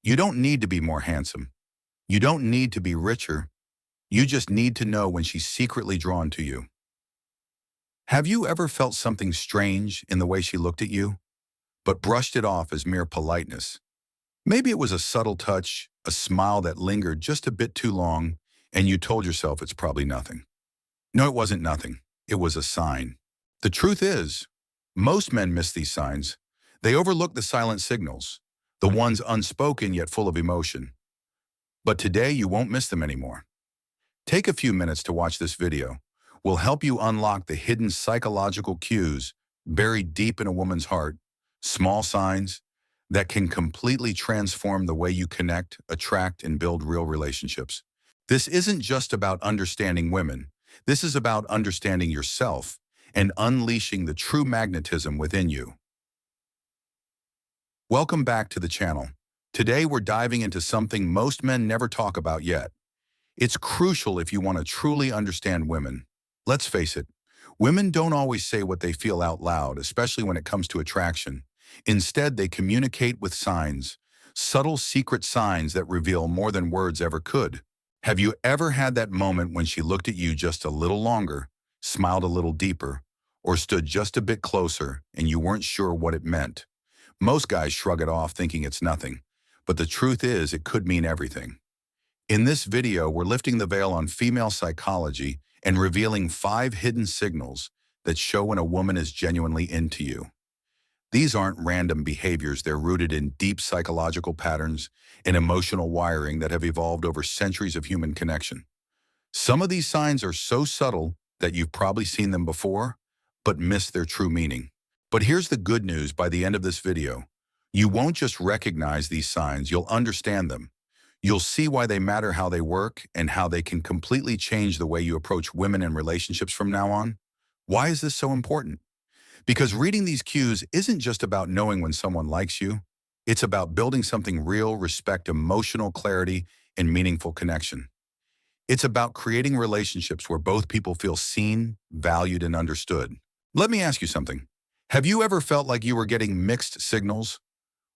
You don't need to be more handsome. You don't need to be richer. You just need to know when she's secretly drawn to you. Have you ever felt something strange in the way she looked at you, but brushed it off as mere politeness? Maybe it was a subtle touch, a smile that lingered just a bit too long, and you told yourself it's probably nothing. No, it wasn't nothing. It was a sign. The truth is, most men miss these signs. They overlook the silent signals, the ones unspoken yet full of emotion. But today you won't miss them anymore. Take a few minutes to watch this video. We'll help you unlock the hidden psychological cues buried deep in a woman's heart, small signs that can completely transform the way you connect, attract, and build real relationships. This isn't just about understanding women. This is about understanding yourself and unleashing the true magnetism within you. Welcome back to the channel. Today we're diving into something most men never talk about yet. It's crucial if you want to truly understand women. Let's face it, women don't always say what they feel out loud, especially when it comes to attraction. Instead, they communicate with signs, subtle secret signs that reveal more than words ever could. Have you ever had that moment when she looked at you just a little longer, smiled a little deeper, or stood just a bit closer and you weren't sure what it meant? Most guys shrug it off thinking it's nothing, but the truth is it could mean everything. In this video, we're lifting the veil on female psychology and revealing 5 hidden signals that show when a woman is genuinely into you. These aren't random behaviors. They're rooted in deep psychological patterns and emotional wiring that have evolved over centuries of human connection. Some of these signs are so subtle that you've probably seen them before, but missed their true meaning. But here's the good news: by the end of this video, you won't just recognize these signs, you'll understand them. You'll see why they matter, how they work, and how they can completely change the way you approach women and relationships from now on. Why is this so important? Because reading these cues isn't just about knowing when someone likes you. It's about building something real, respect, emotional clarity, and meaningful connection. It's about creating relationships where both people feel seen, valued, and understood. Let me ask you something. Have you ever felt like you were getting mixed signals?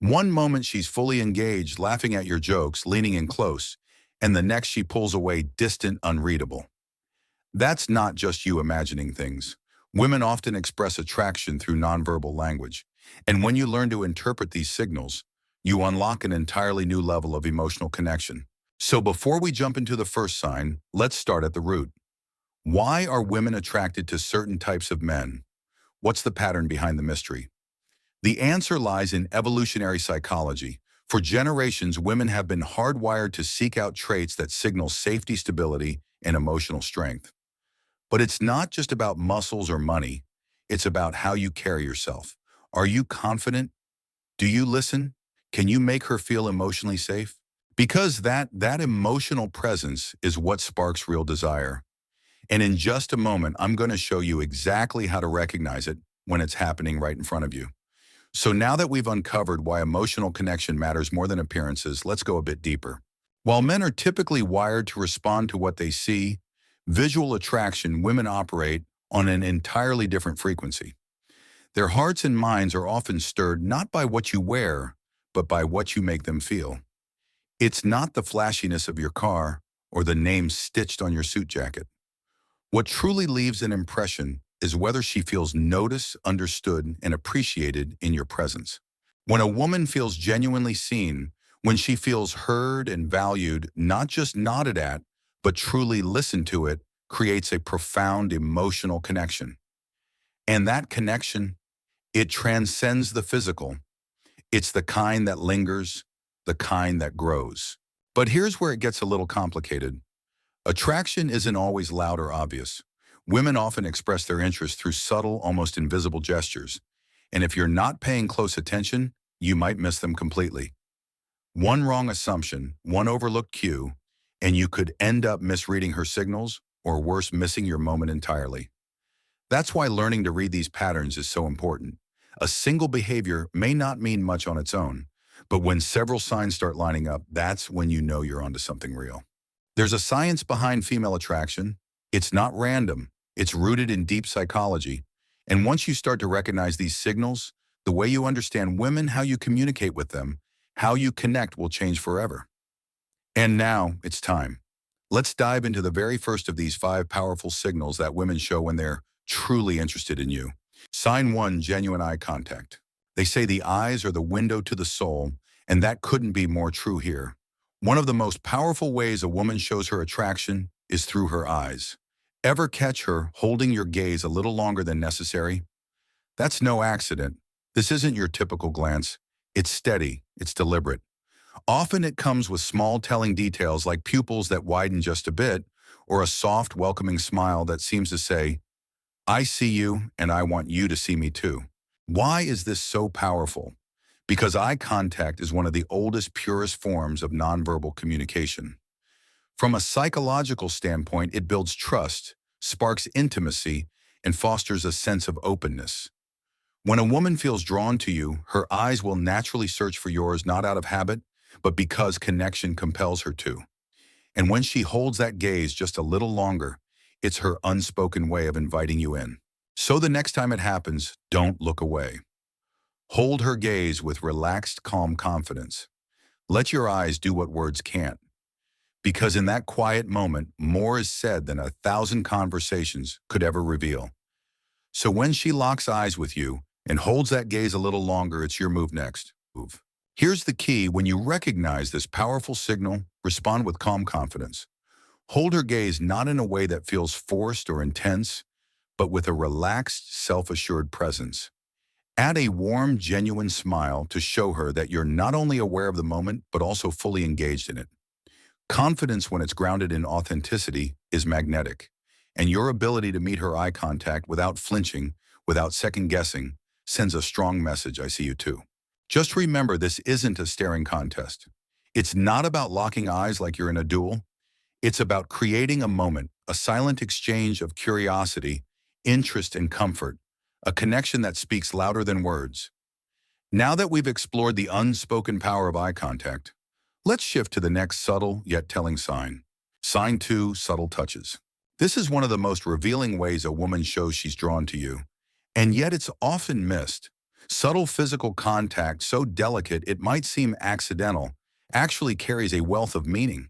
One moment she's fully engaged, laughing at your jokes, leaning in close, and the next she pulls away, distant, unreadable. That's not just you imagining things. Women often express attraction through nonverbal language. And when you learn to interpret these signals, you unlock an entirely new level of emotional connection. So before we jump into the first sign, let's start at the root. Why are women attracted to certain types of men? What's the pattern behind the mystery? The answer lies in evolutionary psychology. For generations, women have been hardwired to seek out traits that signal safety, stability, and emotional strength. But it's not just about muscles or money. It's about how you carry yourself. Are you confident? Do you listen? Can you make her feel emotionally safe? Because that emotional presence is what sparks real desire. And in just a moment, I'm going to show you exactly how to recognize it when it's happening right in front of you. So now that we've uncovered why emotional connection matters more than appearances, let's go a bit deeper. While men are typically wired to respond to what they see, visual attraction, women operate on an entirely different frequency. Their hearts and minds are often stirred not by what you wear, but by what you make them feel. It's not the flashiness of your car or the name stitched on your suit jacket. What truly leaves an impression is whether she feels noticed, understood, and appreciated in your presence. When a woman feels genuinely seen, when she feels heard and valued, not just nodded at, but truly listened to, it creates a profound emotional connection. And that connection, it transcends the physical. It's the kind that lingers, the kind that grows. But here's where it gets a little complicated. Attraction isn't always loud or obvious. Women often express their interest through subtle, almost invisible gestures. And if you're not paying close attention, you might miss them completely. One wrong assumption, one overlooked cue, and you could end up misreading her signals, or worse, missing your moment entirely. That's why learning to read these patterns is so important. A single behavior may not mean much on its own, but when several signs start lining up, that's when you know you're onto something real. There's a science behind female attraction. It's not random. It's rooted in deep psychology. And once you start to recognize these signals, the way you understand women, how you communicate with them, How you connect will change forever. And now, it's time. Let's dive into the very first of these 5 powerful signals that women show when they're truly interested in you. Sign 1, genuine eye contact. They say the eyes are the window to the soul, and that couldn't be more true here. One of the most powerful ways a woman shows her attraction is through her eyes. Ever catch her holding your gaze a little longer than necessary? That's no accident. This isn't your typical glance. It's steady, it's deliberate. Often it comes with small telling details like pupils that widen just a bit, or a soft, welcoming smile that seems to say, I see you and I want you to see me too. Why is this so powerful? Because eye contact is one of the oldest, purest forms of nonverbal communication. From a psychological standpoint, it builds trust, sparks intimacy, and fosters a sense of openness. When a woman feels drawn to you, her eyes will naturally search for yours not out of habit, but because connection compels her to. And when she holds that gaze just a little longer, it's her unspoken way of inviting you in. So the next time it happens, don't look away. Hold her gaze with relaxed, calm confidence. Let your eyes do what words can't. Because in that quiet moment, more is said than 1,000 conversations could ever reveal. So when she locks eyes with you and holds that gaze a little longer, it's your move next. Here's the key: when you recognize this powerful signal, respond with calm confidence. Hold her gaze not in a way that feels forced or intense, but with a relaxed, self-assured presence. Add a warm, genuine smile to show her that you're not only aware of the moment, but also fully engaged in it. Confidence, when it's grounded in authenticity, is magnetic, and your ability to meet her eye contact without flinching, without second-guessing, sends a strong message: I see you too. Just remember, this isn't a staring contest. It's not about locking eyes like you're in a duel. It's about creating a moment, a silent exchange of curiosity, interest, and comfort, a connection that speaks louder than words. Now that we've explored the unspoken power of eye contact, let's shift to the next subtle yet telling sign. Sign 2, subtle touches. This is one of the most revealing ways a woman shows she's drawn to you, and yet it's often missed. Subtle physical contact, so delicate it might seem accidental, actually carries a wealth of meaning.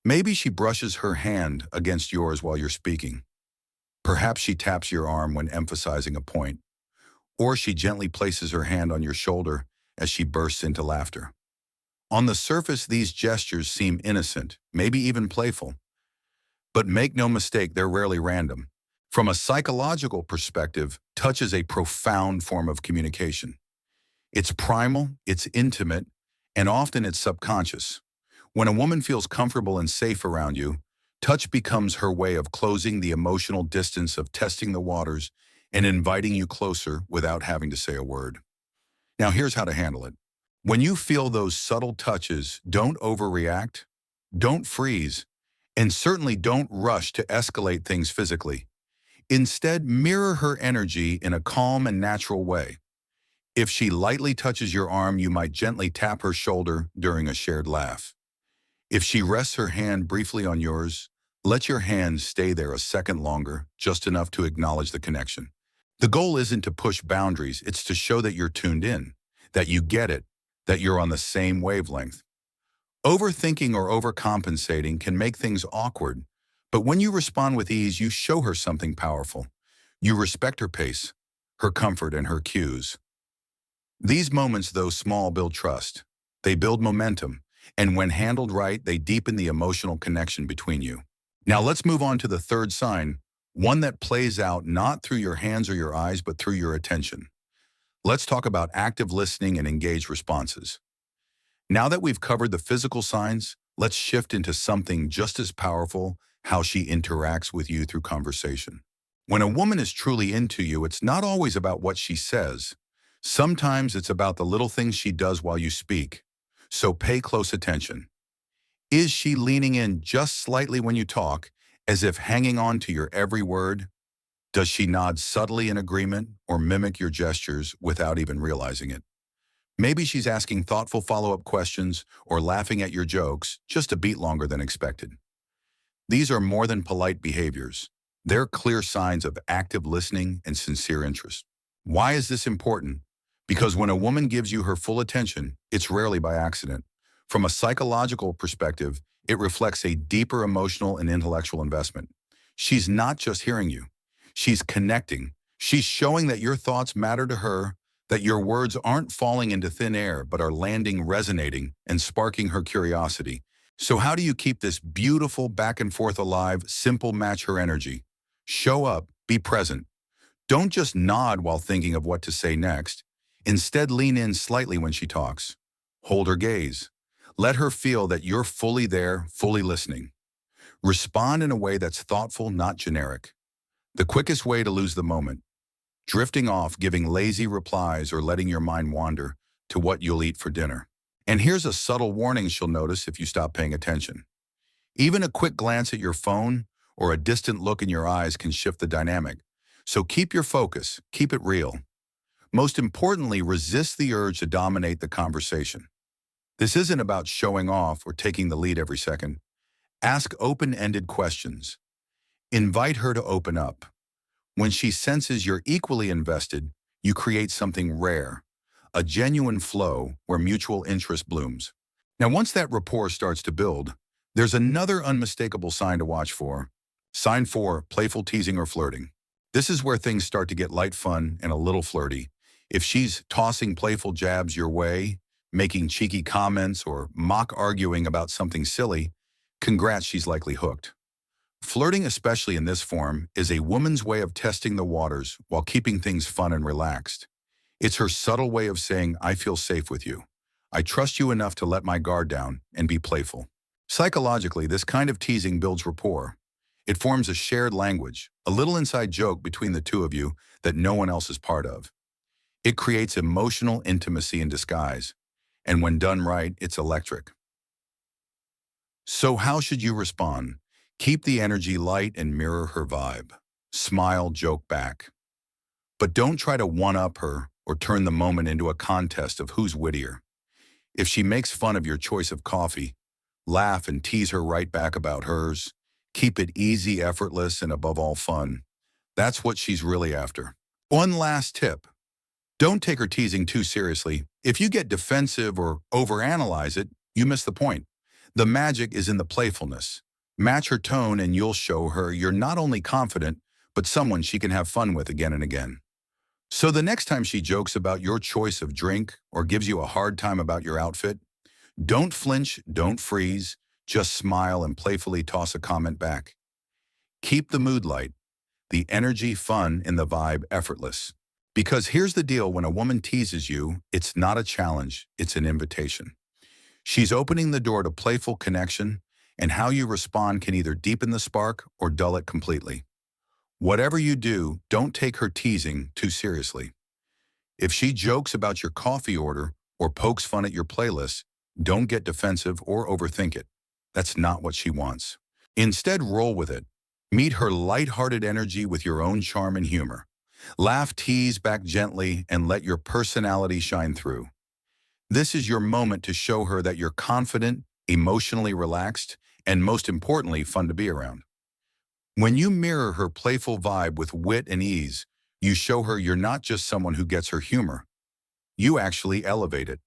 Maybe she brushes her hand against yours while you're speaking. Perhaps she taps your arm when emphasizing a point, or she gently places her hand on your shoulder as she bursts into laughter. On the surface, these gestures seem innocent, maybe even playful. But make no mistake, they're rarely random. From a psychological perspective, touch is a profound form of communication. It's primal, it's intimate, and often it's subconscious. When a woman feels comfortable and safe around you, touch becomes her way of closing the emotional distance, of testing the waters, and inviting you closer without having to say a word. Now here's how to handle it. When you feel those subtle touches, don't overreact, don't freeze, and certainly don't rush to escalate things physically. Instead, mirror her energy in a calm and natural way. If she lightly touches your arm, you might gently tap her shoulder during a shared laugh. If she rests her hand briefly on yours, let your hand stay there a second longer, just enough to acknowledge the connection. The goal isn't to push boundaries, it's to show that you're tuned in, that you get it, that you're on the same wavelength. Overthinking or overcompensating can make things awkward, but when you respond with ease, you show her something powerful. You respect her pace, her comfort, and her cues. These moments, though small, build trust. They build momentum, and when handled right, they deepen the emotional connection between you. Now let's move on to the third sign, one that plays out not through your hands or your eyes, but through your attention. Let's talk about active listening and engaged responses. Now that we've covered the physical signs, let's shift into something just as powerful: how she interacts with you through conversation. When a woman is truly into you, it's not always about what she says. Sometimes it's about the little things she does while you speak. So pay close attention. Is she leaning in just slightly when you talk, as if hanging on to your every word? Does she nod subtly in agreement or mimic your gestures without even realizing it? Maybe she's asking thoughtful follow-up questions or laughing at your jokes just a beat longer than expected. These are more than polite behaviors. They're clear signs of active listening and sincere interest. Why is this important? Because when a woman gives you her full attention, it's rarely by accident. From a psychological perspective, it reflects a deeper emotional and intellectual investment. She's not just hearing you. She's connecting. She's showing that your thoughts matter to her, that your words aren't falling into thin air, but are landing, resonating, and sparking her curiosity. So how do you keep this beautiful back and forth alive? Simple: match her energy. Show up, be present. Don't just nod while thinking of what to say next. Instead, lean in slightly when she talks. Hold her gaze. Let her feel that you're fully there, fully listening. Respond in a way that's thoughtful, not generic. The quickest way to lose the moment: drifting off, giving lazy replies, or letting your mind wander to what you'll eat for dinner. And here's a subtle warning she'll notice if you stop paying attention. Even a quick glance at your phone or a distant look in your eyes can shift the dynamic. So keep your focus, keep it real. Most importantly, resist the urge to dominate the conversation. This isn't about showing off or taking the lead every second. Ask open-ended questions. Invite her to open up. When she senses you're equally invested, you create something rare, a genuine flow where mutual interest blooms. Now, once that rapport starts to build, there's another unmistakable sign to watch for. Sign 4, playful teasing or flirting. This is where things start to get light, fun, and a little flirty. If she's tossing playful jabs your way, making cheeky comments, or mock arguing about something silly, congrats, she's likely hooked. Flirting, especially in this form, is a woman's way of testing the waters while keeping things fun and relaxed. It's her subtle way of saying, I feel safe with you. I trust you enough to let my guard down and be playful. Psychologically, this kind of teasing builds rapport. It forms a shared language, a little inside joke between the two of you that no one else is part of. It creates emotional intimacy in disguise, and when done right, it's electric. So how should you respond? Keep the energy light and mirror her vibe. Smile, joke back. But don't try to one-up her or turn the moment into a contest of who's wittier. If she makes fun of your choice of coffee, laugh and tease her right back about hers. Keep it easy, effortless, and above all fun. That's what she's really after. One last tip: don't take her teasing too seriously. If you get defensive or overanalyze it, you miss the point. The magic is in the playfulness. Match her tone and you'll show her you're not only confident, but someone she can have fun with again and again. So the next time she jokes about your choice of drink or gives you a hard time about your outfit, don't flinch, don't freeze, just smile and playfully toss a comment back. Keep the mood light, the energy fun, and the vibe effortless. Because here's the deal: when a woman teases you, it's not a challenge, it's an invitation. She's opening the door to playful connection, and how you respond can either deepen the spark or dull it completely. Whatever you do, don't take her teasing too seriously. If she jokes about your coffee order or pokes fun at your playlist, don't get defensive or overthink it. That's not what she wants. Instead, roll with it. Meet her lighthearted energy with your own charm and humor. Laugh, tease back gently, and let your personality shine through. This is your moment to show her that you're confident, emotionally relaxed, and most importantly, fun to be around. When you mirror her playful vibe with wit and ease, you show her you're not just someone who gets her humor. You actually elevate it.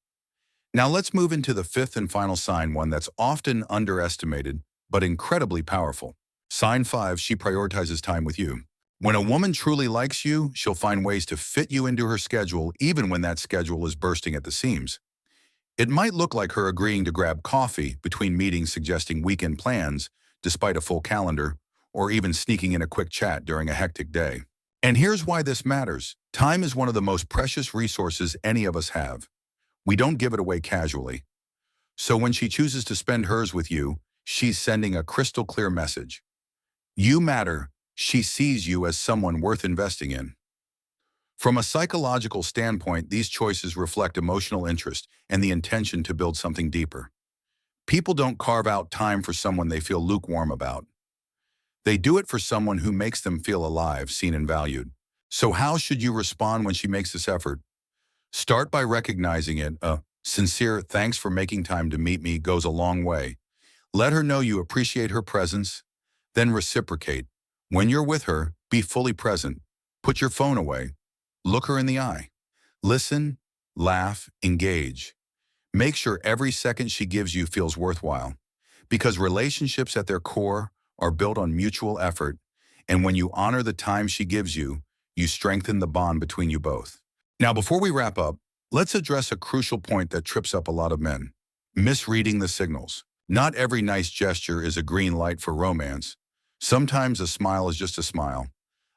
Now let's move into the fifth and final sign, one that's often underestimated, but incredibly powerful. Sign 5, she prioritizes time with you. When a woman truly likes you, she'll find ways to fit you into her schedule, even when that schedule is bursting at the seams. It might look like her agreeing to grab coffee between meetings, suggesting weekend plans despite a full calendar, or even sneaking in a quick chat during a hectic day. And here's why this matters. Time is one of the most precious resources any of us have. We don't give it away casually. So when she chooses to spend hers with you, she's sending a crystal clear message. You matter. She sees you as someone worth investing in. From a psychological standpoint, these choices reflect emotional interest and the intention to build something deeper. People don't carve out time for someone they feel lukewarm about. They do it for someone who makes them feel alive, seen, and valued. So how should you respond when she makes this effort? Start by recognizing it. A sincere "thanks for making time to meet me" goes a long way. Let her know you appreciate her presence, then reciprocate. When you're with her, be fully present. Put your phone away. Look her in the eye. Listen, laugh, engage. Make sure every second she gives you feels worthwhile, because relationships at their core are built on mutual effort, and when you honor the time she gives you, you strengthen the bond between you both. Now, before we wrap up, let's address a crucial point that trips up a lot of men: misreading the signals. Not every nice gesture is a green light for romance. Sometimes a smile is just a smile.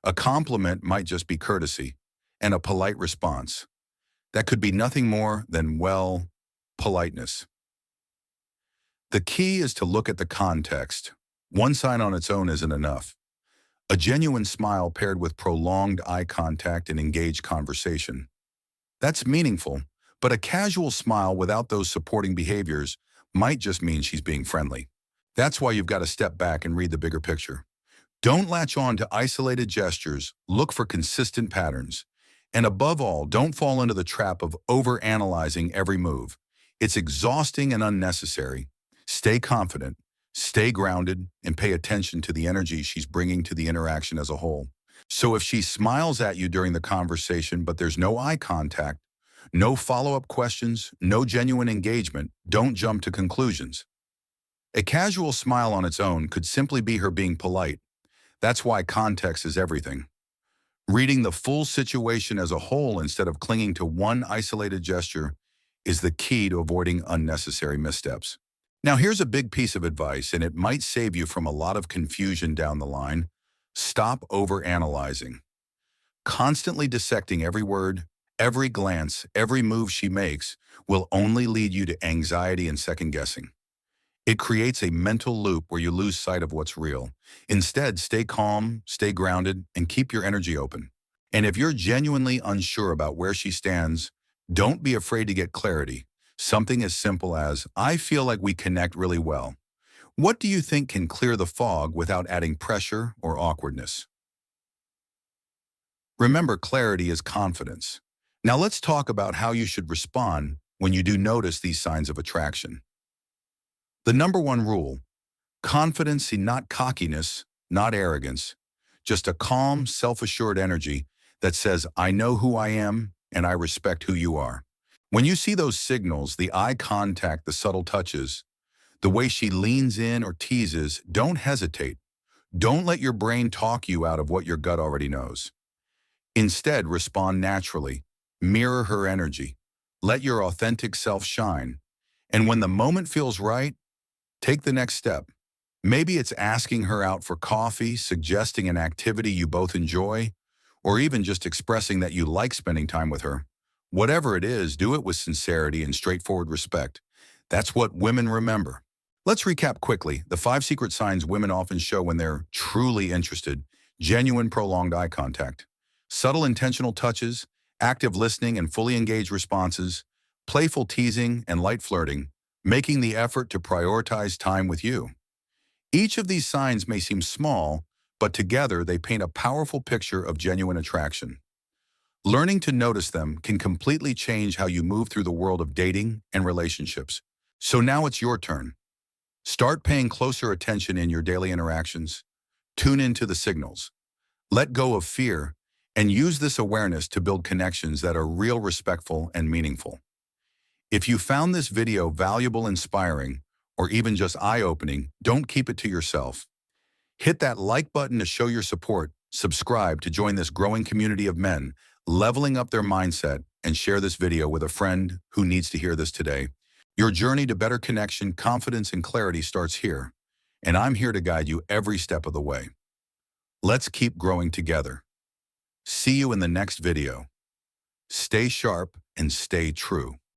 A compliment might just be courtesy, and a polite response. That could be nothing more than, well, politeness. The key is to look at the context. One sign on its own isn't enough. A genuine smile paired with prolonged eye contact and engaged conversation. That's meaningful, but a casual smile without those supporting behaviors might just mean she's being friendly. That's why you've got to step back and read the bigger picture. Don't latch on to isolated gestures, look for consistent patterns. And above all, don't fall into the trap of overanalyzing every move. It's exhausting and unnecessary. Stay confident, stay grounded, and pay attention to the energy she's bringing to the interaction as a whole. So if she smiles at you during the conversation, but there's no eye contact, no follow-up questions, no genuine engagement, don't jump to conclusions. A casual smile on its own could simply be her being polite. That's why context is everything. Reading the full situation as a whole instead of clinging to one isolated gesture is the key to avoiding unnecessary missteps. Now, here's a big piece of advice, and it might save you from a lot of confusion down the line. Stop overanalyzing. Constantly dissecting every word, every glance, every move she makes will only lead you to anxiety and second-guessing. It creates a mental loop where you lose sight of what's real. Instead, stay calm, stay grounded, and keep your energy open. And if you're genuinely unsure about where she stands, don't be afraid to get clarity. Something as simple as, I feel like we connect really well. What do you think can clear the fog without adding pressure or awkwardness? Remember, clarity is confidence. Now let's talk about how you should respond when you do notice these signs of attraction. The number one rule: confidence, not cockiness, not arrogance, just a calm, self-assured energy that says, I know who I am and I respect who you are. When you see those signals, the eye contact, the subtle touches, the way she leans in or teases, don't hesitate. Don't let your brain talk you out of what your gut already knows. Instead, respond naturally. Mirror her energy. Let your authentic self shine. And when the moment feels right, take the next step. Maybe it's asking her out for coffee, suggesting an activity you both enjoy, or even just expressing that you like spending time with her. Whatever it is, do it with sincerity and straightforward respect. That's what women remember. Let's recap quickly the 5 secret signs women often show when they're truly interested: genuine prolonged eye contact, subtle intentional touches, active listening and fully engaged responses, playful teasing and light flirting, making the effort to prioritize time with you. Each of these signs may seem small, but together they paint a powerful picture of genuine attraction. Learning to notice them can completely change how you move through the world of dating and relationships. So now it's your turn. Start paying closer attention in your daily interactions. Tune into the signals. Let go of fear and use this awareness to build connections that are real, respectful, and meaningful. If you found this video valuable, inspiring, or even just eye-opening, don't keep it to yourself. Hit that like button to show your support, subscribe to join this growing community of men leveling up their mindset, and share this video with a friend who needs to hear this today. Your journey to better connection, confidence, and clarity starts here, and I'm here to guide you every step of the way. Let's keep growing together. See you in the next video. Stay sharp and stay true.